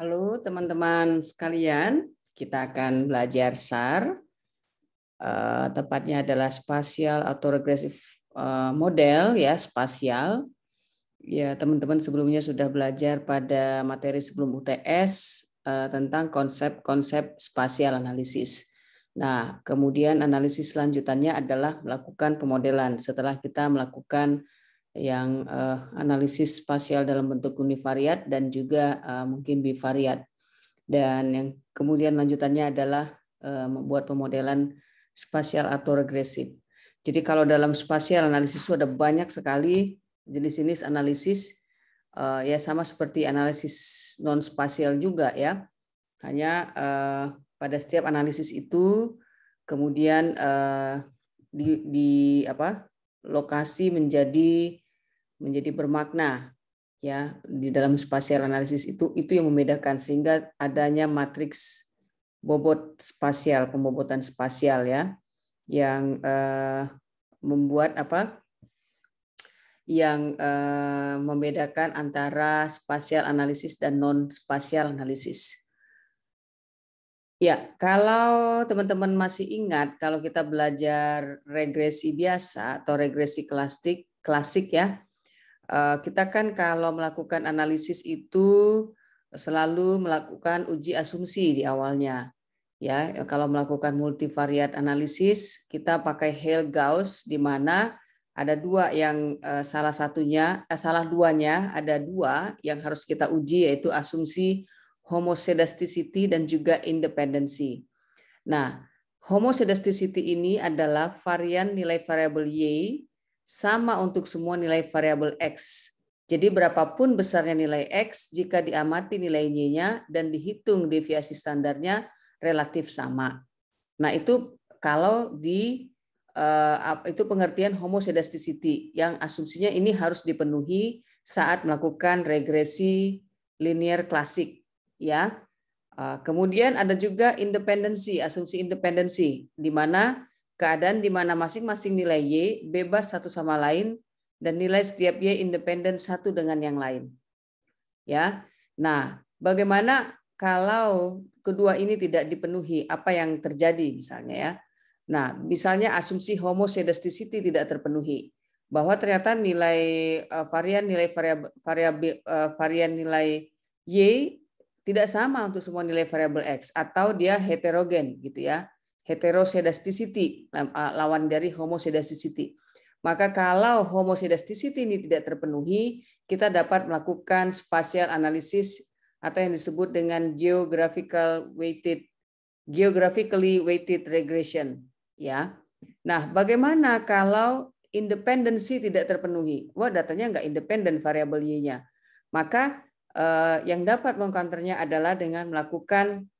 Halo teman-teman sekalian, kita akan belajar SAR, tepatnya adalah spasial autoregressive model ya, spasial. Ya, teman-teman sebelumnya sudah belajar pada materi sebelum UTS tentang konsep-konsep spasial analisis. Nah, kemudian analisis selanjutannya adalah melakukan pemodelan setelah kita melakukan yang analisis spasial dalam bentuk univariat dan juga mungkin bivariat. Dan yang kemudian lanjutannya adalah membuat pemodelan spasial autoregresif. Jadi kalau dalam spasial analisis itu ada banyak sekali jenis-jenis analisis, ya sama seperti analisis non spasial juga ya. Hanya pada setiap analisis itu kemudian di apa lokasi menjadi bermakna ya di dalam spasial analisis itu yang membedakan sehingga adanya matriks bobot spasial, pembobotan spasial ya yang membuat apa yang membedakan antara spasial analisis dan non spasial analisis. Ya, kalau teman-teman masih ingat kalau kita belajar regresi biasa atau regresi klasik ya, kita kan kalau melakukan analisis itu selalu melakukan uji asumsi di awalnya. Ya, kalau melakukan multivariat analisis, kita pakai Hale-Gauss di mana ada dua yang salah duanya ada dua yang harus kita uji, yaitu asumsi homoscedasticity dan juga independensi. Nah, homoscedasticity ini adalah varian nilai variabel Y sama untuk semua nilai variabel X. Jadi berapapun besarnya nilai X, jika diamati nilai Y-nya dan dihitung deviasi standarnya relatif sama. Nah, itu kalau itu pengertian homoscedasticity yang asumsinya ini harus dipenuhi saat melakukan regresi linear klasik ya. Kemudian ada juga independensi, asumsi independensi di mana keadaan di mana masing-masing nilai Y bebas satu sama lain dan nilai setiap Y independen satu dengan yang lain. Ya. Nah, bagaimana kalau kedua ini tidak dipenuhi, apa yang terjadi misalnya ya? Nah, misalnya asumsi homoscedasticity tidak terpenuhi, bahwa ternyata nilai varian nilai Y tidak sama untuk semua nilai variabel X atau dia heterogen gitu ya. Heteroscedasticity lawan dari homoscedasticity. Maka kalau homoscedasticity ini tidak terpenuhi, kita dapat melakukan spatial analysis atau yang disebut dengan geographically weighted regression ya. Nah, bagaimana kalau independensi tidak terpenuhi? Wah, datanya nggak independen variabel Y-nya. Maka yang dapat mengcounternya adalah dengan melakukan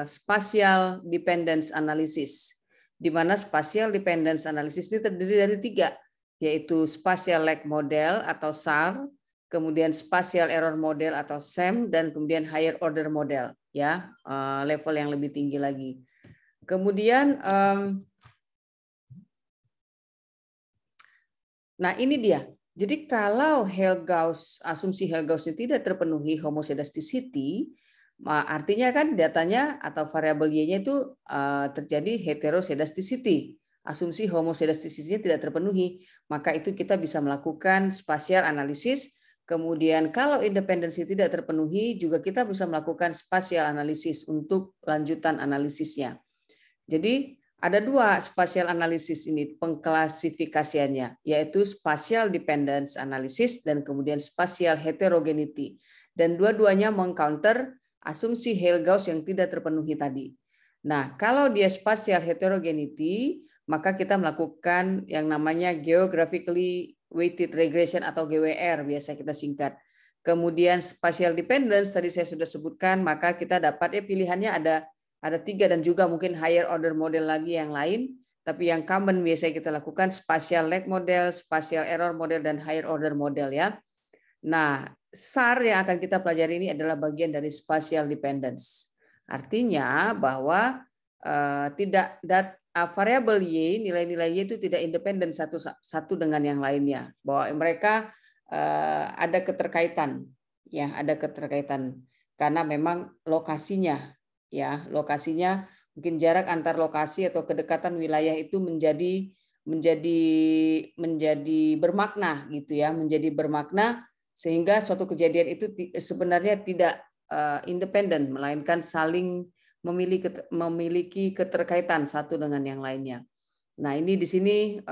spatial dependence analysis, di mana spatial dependence analysis ini terdiri dari tiga, yaitu spatial lag model atau SAR, kemudian spatial error model atau SEM, dan kemudian higher order model, ya level yang lebih tinggi lagi. Kemudian, nah ini dia. Jadi kalau asumsi Hale-Gauss tidak terpenuhi homoscedasticity, artinya kan datanya atau variabel Y-nya itu terjadi heteroscedasticity. Asumsi homoscedasticity tidak terpenuhi, maka itu kita bisa melakukan spatial analisis. Kemudian kalau independensi tidak terpenuhi, juga kita bisa melakukan spatial analisis untuk lanjutan analisisnya. Jadi ada dua spatial analisis ini pengklasifikasiannya, yaitu spatial dependence analysis dan kemudian spatial heterogeneity. Dan dua-duanya mengcounter asumsi Hale-Gauss yang tidak terpenuhi tadi. Nah, kalau dia spatial heterogeneity, maka kita melakukan yang namanya geographically weighted regression atau GWR, biasa kita singkat. Kemudian spatial dependence, tadi saya sudah sebutkan, maka kita dapat pilihannya ada tiga dan juga mungkin higher order model lagi yang lain, tapi yang common biasanya kita lakukan spatial lag model, spatial error model, dan higher order model ya. Nah, SAR yang akan kita pelajari ini adalah bagian dari spatial dependence. Artinya bahwa variabel Y, nilai-nilai Y itu tidak independen satu dengan yang lainnya, bahwa mereka ada keterkaitan Ya, ada keterkaitan karena memang lokasinya, ya, lokasinya mungkin jarak antar lokasi atau kedekatan wilayah itu menjadi bermakna gitu ya, menjadi bermakna sehingga suatu kejadian itu sebenarnya tidak independen, melainkan saling memiliki keterkaitan satu dengan yang lainnya. Nah, ini di sini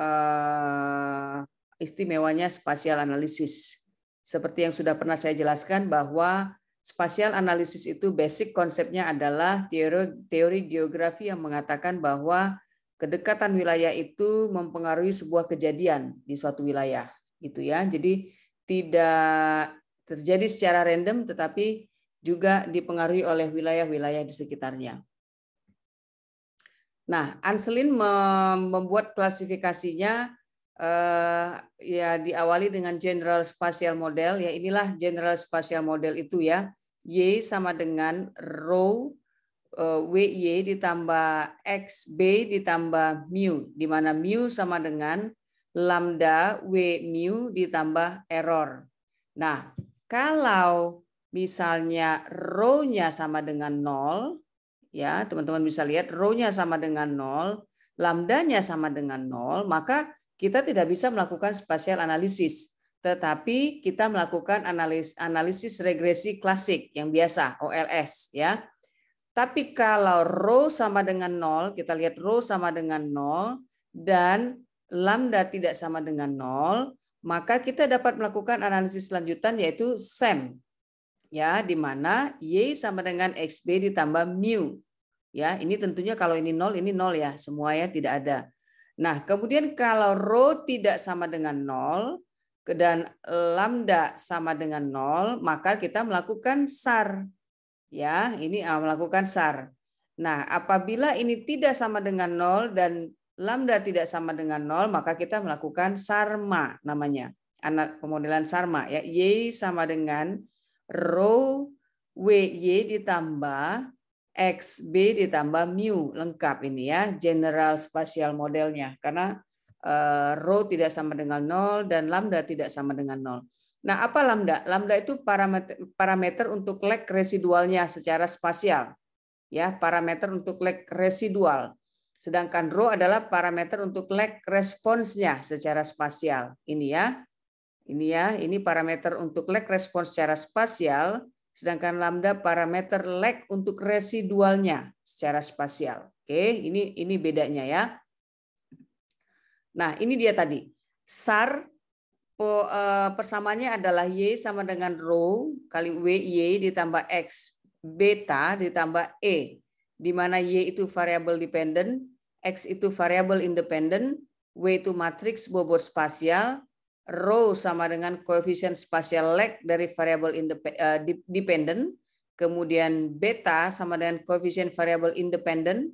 istimewanya spatial analisis. Seperti yang sudah pernah saya jelaskan bahwa spatial analisis itu basic konsepnya adalah teori geografi yang mengatakan bahwa kedekatan wilayah itu mempengaruhi sebuah kejadian di suatu wilayah, gitu ya. Jadi tidak terjadi secara random, tetapi juga dipengaruhi oleh wilayah-wilayah di sekitarnya. Nah, Anselin membuat klasifikasinya ya diawali dengan general spatial model. Ya, inilah general spatial model itu ya. Y sama dengan rho WY ditambah XB ditambah mu, di mana mu sama dengan lambda W mu ditambah error. Nah, kalau misalnya rho-nya sama dengan 0, ya teman-teman bisa lihat rho-nya sama dengan 0, lambdanya sama dengan 0, maka kita tidak bisa melakukan spatial analisis, tetapi kita melakukan analisis regresi klasik yang biasa, OLS ya. Tapi kalau rho sama dengan 0, kita lihat rho sama dengan 0 dan lambda tidak sama dengan 0, maka kita dapat melakukan analisis lanjutan yaitu SEM. Ya, di mana Y sama dengan XB ditambah mu. Ya, ini tentunya kalau ini 0 ya, semua ya tidak ada. Nah, kemudian kalau rho tidak sama dengan 0 dan lambda sama dengan 0, maka kita melakukan SAR. Ya, ini melakukan SAR. Nah, apabila ini tidak sama dengan 0 dan lambda tidak sama dengan 0, maka kita melakukan SARMA namanya. Pemodelan SARMA ya. Y sama dengan rho WY ditambah XB ditambah mu, lengkap ini ya, general spatial modelnya, karena rho tidak sama dengan 0 dan lambda tidak sama dengan 0. Nah, apa lambda? Lambda itu parameter untuk lag residualnya secara spasial. Ya, parameter untuk lag residual. Sedangkan rho adalah parameter untuk lag responsnya secara spasial. Ini ya. Ini parameter untuk lag respons secara spasial, sedangkan lambda parameter lag untuk residualnya secara spasial. Oke, ini bedanya ya. Nah, ini dia tadi. SAR persamaannya adalah Y sama dengan rho kali WY ditambah X beta ditambah E, di mana Y itu variabel dependent, X itu variabel independent, W itu matriks bobot spasial, rho sama dengan koefisien spasial lag dari variabel dependent, kemudian beta sama dengan koefisien variabel independent,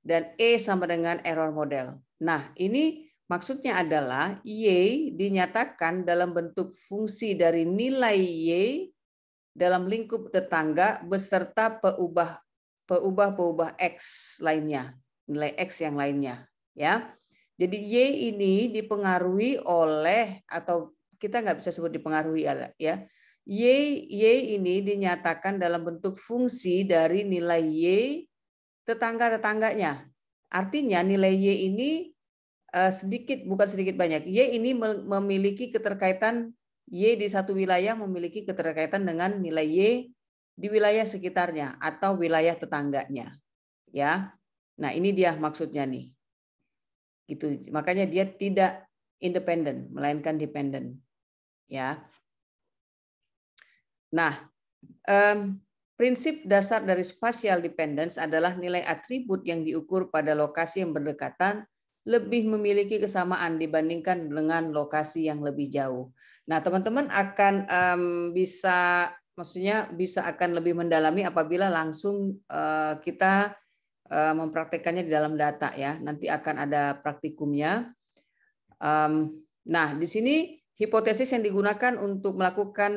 dan E sama dengan error model. Nah, ini maksudnya adalah Y dinyatakan dalam bentuk fungsi dari nilai Y dalam lingkup tetangga beserta peubah X lainnya, nilai X yang lainnya. Ya, jadi Y ini dipengaruhi oleh, atau kita nggak bisa sebut dipengaruhi ya. Y ini dinyatakan dalam bentuk fungsi dari nilai Y tetangga-tetangganya. Artinya nilai Y ini bukan sedikit banyak. Y ini memiliki keterkaitan, Y di satu wilayah memiliki keterkaitan dengan nilai Y di wilayah sekitarnya atau wilayah tetangganya. Ya. Nah, ini dia maksudnya nih. Gitu. Makanya dia tidak independen, melainkan dependent. Ya. Nah, prinsip dasar dari spatial dependence adalah nilai atribut yang diukur pada lokasi yang berdekatan lebih memiliki kesamaan dibandingkan dengan lokasi yang lebih jauh. Nah, teman-teman akan bisa akan lebih mendalami apabila langsung kita mempraktekannya di dalam data ya. Nanti akan ada praktikumnya. Nah, di sini hipotesis yang digunakan untuk melakukan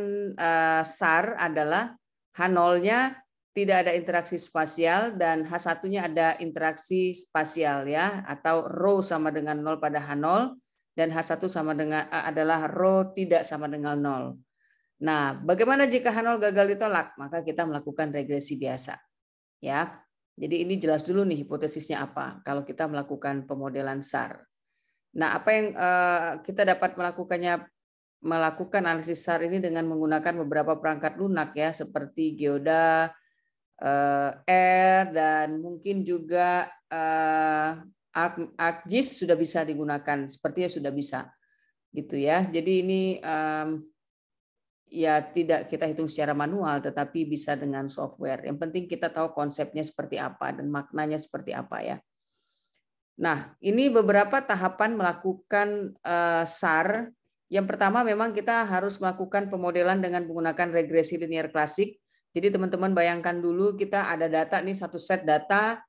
SAR adalah H0-nya tidak ada interaksi spasial dan H1-nya ada interaksi spasial ya, atau rho sama dengan 0 pada H0 dan H1 sama dengan adalah rho tidak sama dengan 0. Nah, bagaimana jika H0 gagal ditolak? Maka kita melakukan regresi biasa. Ya. Jadi ini jelas dulu nih hipotesisnya apa kalau kita melakukan pemodelan SAR. Nah, apa yang kita dapat melakukan analisis SAR ini dengan menggunakan beberapa perangkat lunak ya, seperti Geoda, R, dan mungkin juga ArcGIS sudah bisa digunakan, sepertinya sudah bisa, gitu ya. Jadi ini ya tidak kita hitung secara manual, tetapi bisa dengan software. Yang penting kita tahu konsepnya seperti apa dan maknanya seperti apa ya. Nah, ini beberapa tahapan melakukan SAR. Yang pertama memang kita harus melakukan pemodelan dengan menggunakan regresi linear klasik. Jadi teman-teman bayangkan dulu kita ada data nih, satu set data,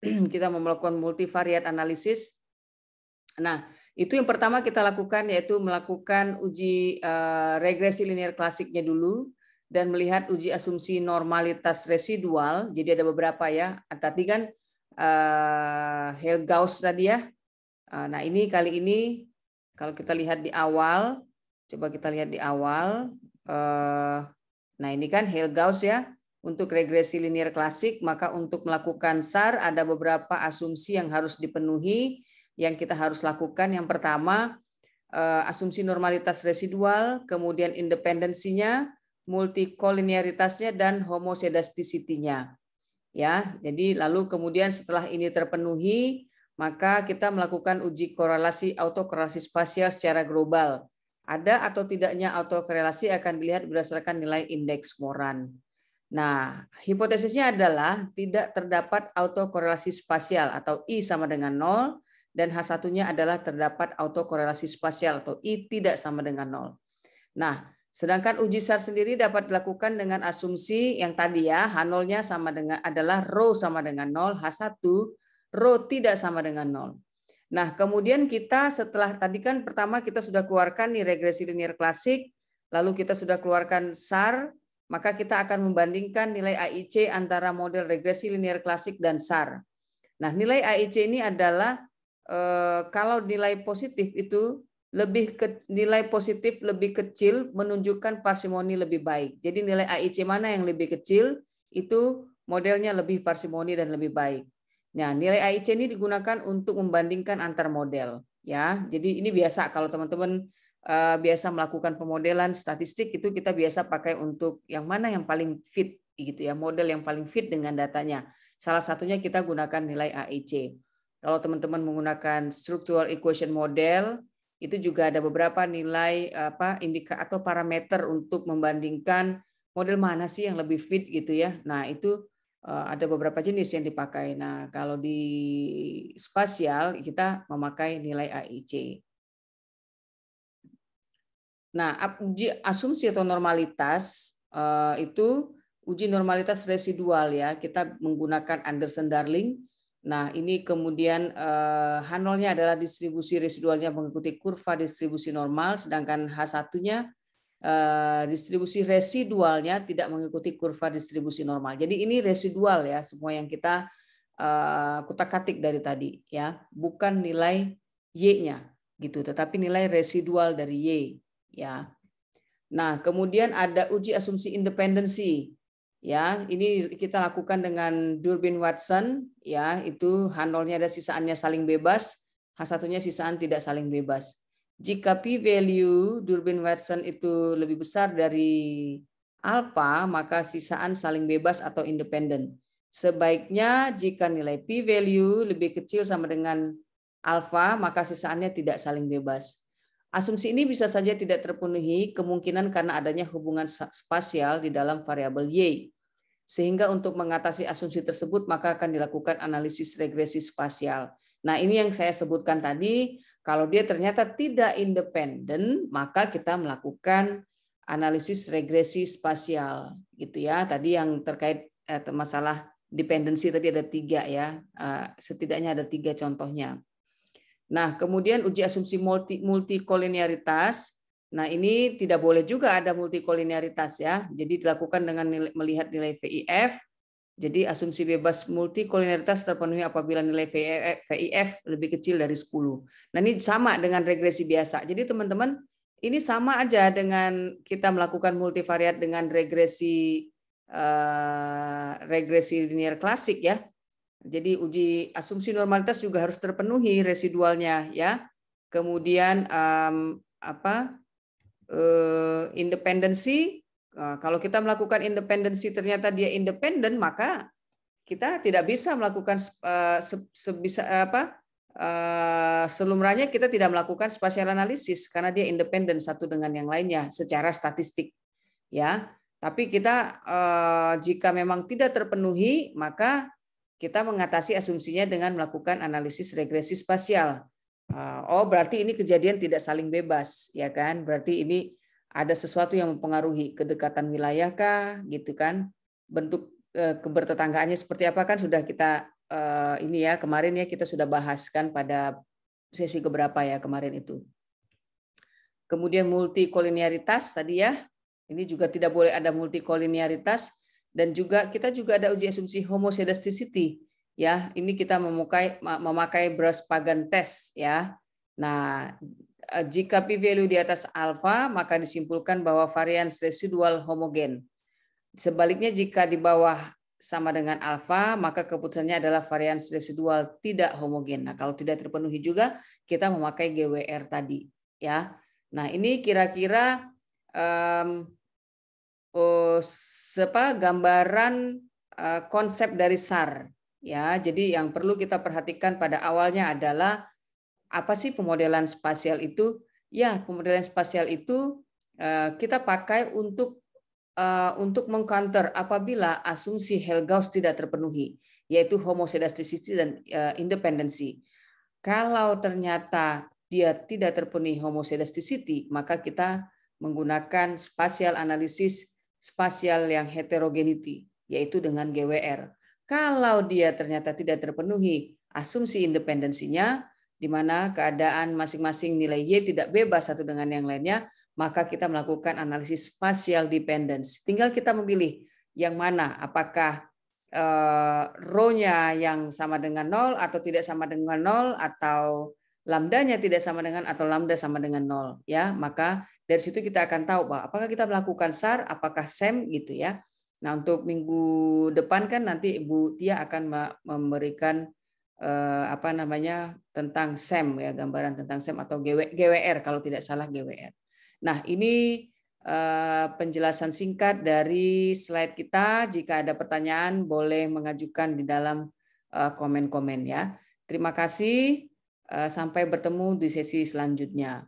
kita melakukan multivariate analisis. Nah, itu yang pertama kita lakukan yaitu melakukan uji regresi linear klasiknya dulu dan melihat uji asumsi normalitas residual. Jadi ada beberapa ya. Tadi kan Hell-Gauss tadi ya. Nah, ini kali ini kalau kita lihat di awal, coba kita lihat di awal. Nah, ini kan Hell-Gauss ya. Untuk regresi linear klasik, maka untuk melakukan SAR ada beberapa asumsi yang harus dipenuhi yang kita harus lakukan. Yang pertama, asumsi normalitas residual, kemudian independensinya, multikolinearitasnya, dan homoscedasticity-nya. Ya, jadi lalu kemudian setelah ini terpenuhi, maka kita melakukan uji korelasi autokorelasi spasial secara global. Ada atau tidaknya autokorelasi akan dilihat berdasarkan nilai indeks Moran. Nah, hipotesisnya adalah tidak terdapat autokorelasi spasial atau I sama dengan 0, dan H1-nya adalah terdapat autokorelasi spasial atau I tidak sama dengan 0. Nah, sedangkan uji SAR sendiri dapat dilakukan dengan asumsi yang tadi ya, H0-nya sama dengan adalah rho sama dengan 0, H1 rho tidak sama dengan 0. Nah, kemudian kita setelah tadi kan pertama kita sudah keluarkan nih regresi linear klasik, lalu kita sudah keluarkan SAR, maka kita akan membandingkan nilai AIC antara model regresi linear klasik dan SAR. Nah, nilai AIC ini adalah kalau nilai positif itu nilai positif lebih kecil menunjukkan parsimoni lebih baik. Jadi nilai AIC mana yang lebih kecil itu modelnya lebih parsimoni dan lebih baik. Nah, nilai AIC ini digunakan untuk membandingkan antar model ya. Jadi ini biasa kalau teman-teman biasa melakukan pemodelan statistik itu kita biasa pakai untuk yang mana yang paling fit gitu ya, model yang paling fit dengan datanya. Salah satunya kita gunakan nilai AIC. Kalau teman-teman menggunakan structural equation model, itu juga ada beberapa nilai indikator atau parameter untuk membandingkan model mana sih yang lebih fit gitu ya. Nah, itu ada beberapa jenis yang dipakai. Nah, kalau di spasial kita memakai nilai AIC. Nah, uji asumsi atau normalitas itu uji normalitas residual ya. Kita menggunakan Anderson-Darling. Nah, ini kemudian H0-nya adalah distribusi residualnya mengikuti kurva distribusi normal, sedangkan H1-nya distribusi residualnya tidak mengikuti kurva distribusi normal. Jadi ini residual ya, semua yang kita kutak-katik dari tadi ya, bukan nilai Y-nya gitu, tetapi nilai residual dari Y ya. Nah, kemudian ada uji asumsi independensi. Ya, ini kita lakukan dengan Durbin-Watson ya, itu H0-nya ada sisaannya saling bebas, H1-nya sisaan tidak saling bebas. Jika p-value Durbin-Watson itu lebih besar dari alfa, maka sisaan saling bebas atau independen. Sebaiknya jika nilai p-value lebih kecil sama dengan alfa, maka sisaannya tidak saling bebas. Asumsi ini bisa saja tidak terpenuhi kemungkinan karena adanya hubungan spasial di dalam variabel Y. Sehingga untuk mengatasi asumsi tersebut maka akan dilakukan analisis regresi spasial. Nah, ini yang saya sebutkan tadi, kalau dia ternyata tidak independen, maka kita melakukan analisis regresi spasial gitu ya. Tadi yang terkait masalah dependensi tadi ada 3 ya. Setidaknya ada 3 contohnya. Nah, kemudian uji asumsi multikolinearitas. Nah, ini tidak boleh juga ada multikolinearitas ya. Jadi dilakukan dengan melihat nilai VIF. Jadi asumsi bebas multikolinearitas terpenuhi apabila nilai VIF lebih kecil dari 10. Nah, ini sama dengan regresi biasa. Jadi teman-teman ini sama aja dengan kita melakukan multivariat dengan regresi linear klasik ya. Jadi uji asumsi normalitas juga harus terpenuhi residualnya ya. Kemudian independensi. Kalau kita melakukan independensi ternyata dia independen, maka kita tidak bisa melakukan selumrahnya kita tidak melakukan spasial analisis karena dia independen satu dengan yang lainnya secara statistik ya. Tapi kita jika memang tidak terpenuhi, maka kita mengatasi asumsinya dengan melakukan analisis regresi spasial. Oh, berarti ini kejadian tidak saling bebas, ya kan? Berarti ini ada sesuatu yang mempengaruhi kedekatan wilayah kah, gitu kan? Bentuk kebertetanggaannya seperti apa kan sudah kita ini ya kemarin ya kita sudah bahas kan pada sesi keberapa ya kemarin itu. Kemudian multikolinearitas tadi ya, ini juga tidak boleh ada multikolinearitas dan juga kita juga ada uji asumsi homoscedasticity ya. Ini kita memakai Brush-Pagan test ya. Nah, jika p-value di atas alfa maka disimpulkan bahwa varians residual homogen. Sebaliknya jika di bawah sama dengan alfa maka keputusannya adalah varians residual tidak homogen. Nah, kalau tidak terpenuhi juga kita memakai GWR tadi ya. Nah, ini kira-kira gambaran konsep dari SAR ya. Jadi yang perlu kita perhatikan pada awalnya adalah apa sih pemodelan spasial itu? Ya, pemodelan spasial itu kita pakai untuk mengcounter apabila asumsi Hell-Gauss tidak terpenuhi, yaitu homoscedasticity dan independensi. Kalau ternyata dia tidak terpenuhi homoscedasticity, maka kita menggunakan spasial analisis spasial yang heterogeneity, yaitu dengan GWR. Kalau dia ternyata tidak terpenuhi asumsi independensinya, di mana keadaan masing-masing nilai Y tidak bebas satu dengan yang lainnya, maka kita melakukan analisis spatial dependence. Tinggal kita memilih yang mana, apakah rho-nya yang sama dengan 0 atau tidak sama dengan 0 atau lambdanya tidak sama dengan atau lambda sama dengan 0 ya. Maka dari situ kita akan tahu bahwa apakah kita melakukan SAR, apakah SEM gitu ya. Nah, untuk minggu depan kan nanti Ibu Tia akan memberikan tentang SEM ya, gambaran tentang SEM atau GWR kalau tidak salah GWR. Nah, ini penjelasan singkat dari slide kita. Jika ada pertanyaan boleh mengajukan di dalam komen-komen ya. Terima kasih. Sampai bertemu di sesi selanjutnya.